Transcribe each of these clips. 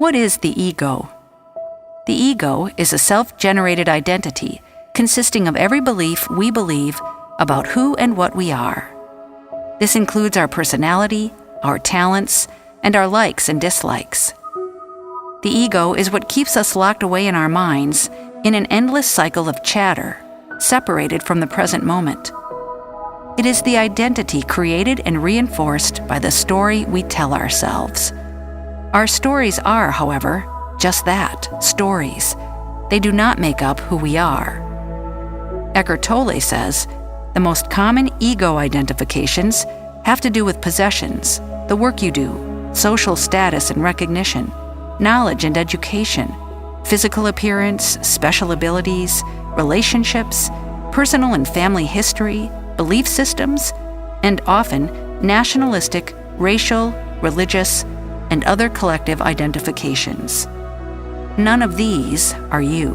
What is the ego? The ego is a self-generated identity consisting of every belief we believe about who and what we are. This includes our personality, our talents, and our likes and dislikes. The ego is what keeps us locked away in our minds in an endless cycle of chatter, separated from the present moment. It is the identity created and reinforced by the story we tell ourselves. Our stories are, however, just that, stories. They do not make up who we are. Eckhart Tolle says, the most common ego identifications have to do with possessions, the work you do, social status and recognition, knowledge and education, physical appearance, special abilities, relationships, personal and family history, belief systems, and often nationalistic, racial, religious, and other collective identifications. None of these are you.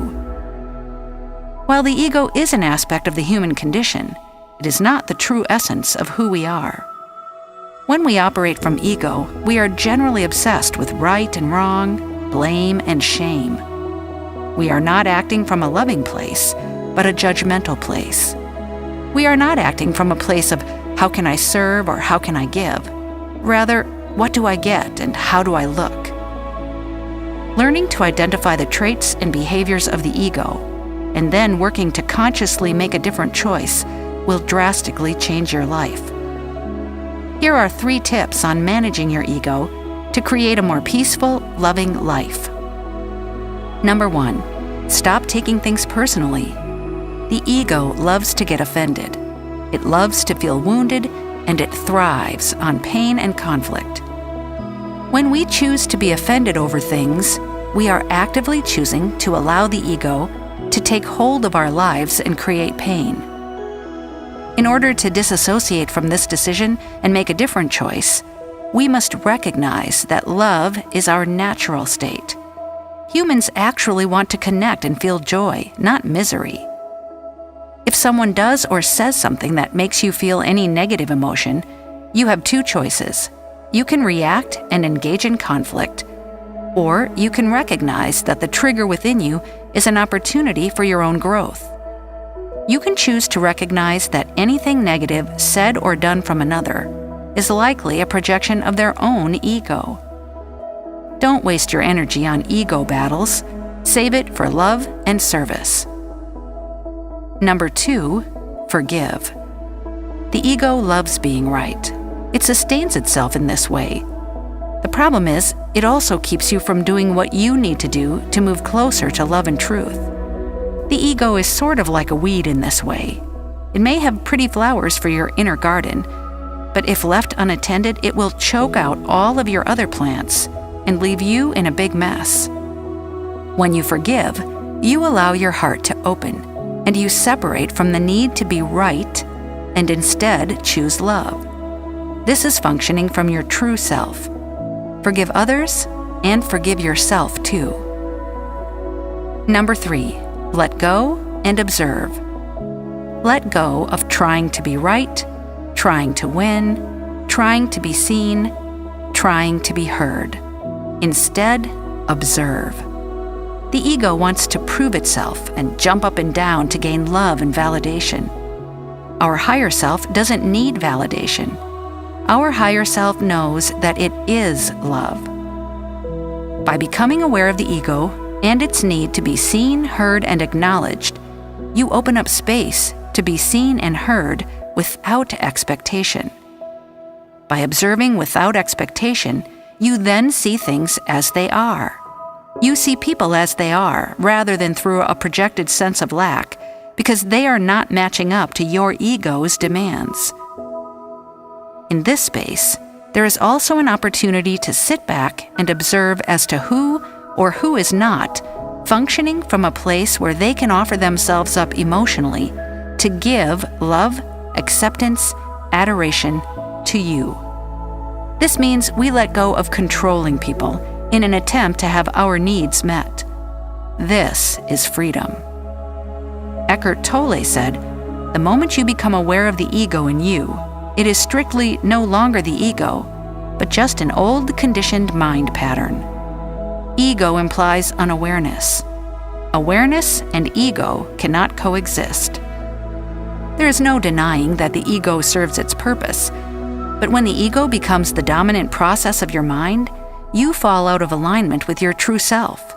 While the ego is an aspect of the human condition, it is not the true essence of who we are. When we operate from ego, we are generally obsessed with right and wrong, blame and shame. We are not acting from a loving place, but a judgmental place. We are not acting from a place of how can I serve or how can I give? Rather, what do I get and how do I look? Learning to identify the traits and behaviors of the ego, and then working to consciously make a different choice, will drastically change your life. Here are 3 tips on managing your ego to create a more peaceful, loving life. Number 1, stop taking things personally. The ego loves to get offended. It loves to feel wounded, and it thrives on pain and conflict. When we choose to be offended over things, we are actively choosing to allow the ego to take hold of our lives and create pain. In order to disassociate from this decision and make a different choice, we must recognize that love is our natural state. Humans actually want to connect and feel joy, not misery. If someone does or says something that makes you feel any negative emotion, you have 2 choices. You can react and engage in conflict, or you can recognize that the trigger within you is an opportunity for your own growth. You can choose to recognize that anything negative said or done from another is likely a projection of their own ego. Don't waste your energy on ego battles. Save it for love and service. Number 2, forgive. The ego loves being right. It sustains itself in this way. The problem is, it also keeps you from doing what you need to do to move closer to love and truth. The ego is sort of like a weed in this way. It may have pretty flowers for your inner garden, but if left unattended, it will choke out all of your other plants and leave you in a big mess. When you forgive, you allow your heart to open, and you separate from the need to be right and instead choose love. This is functioning from your true self. Forgive others and forgive yourself too. Number 3, let go and observe. Let go of trying to be right, trying to win, trying to be seen, trying to be heard. Instead, observe. The ego wants to prove itself and jump up and down to gain love and validation. Our higher self doesn't need validation. Our higher self knows that it is love. By becoming aware of the ego and its need to be seen, heard, and acknowledged, you open up space to be seen and heard without expectation. By observing without expectation, you then see things as they are. You see people as they are, rather than through a projected sense of lack, because they are not matching up to your ego's demands. In this space, there is also an opportunity to sit back and observe as to who or who is not functioning from a place where they can offer themselves up emotionally to give love, acceptance, adoration to you. This means we let go of controlling people in an attempt to have our needs met. This is freedom. Eckhart Tolle said, "The moment you become aware of the ego in you, it is strictly no longer the ego, but just an old conditioned mind pattern. Ego implies unawareness. Awareness and ego cannot coexist. There is no denying that the ego serves its purpose, but when the ego becomes the dominant process of your mind, you fall out of alignment with your true self.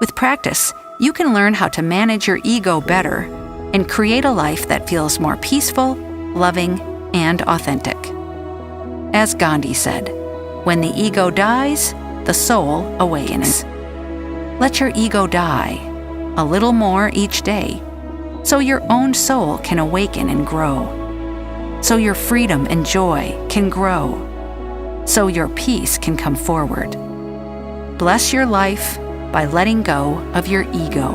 With practice, you can learn how to manage your ego better and create a life that feels more peaceful, loving, and authentic. As Gandhi said, "When the ego dies, the soul awakens." Let your ego die, a little more each day, so your own soul can awaken and grow, so your freedom and joy can grow, so your peace can come forward. Bless your life by letting go of your ego.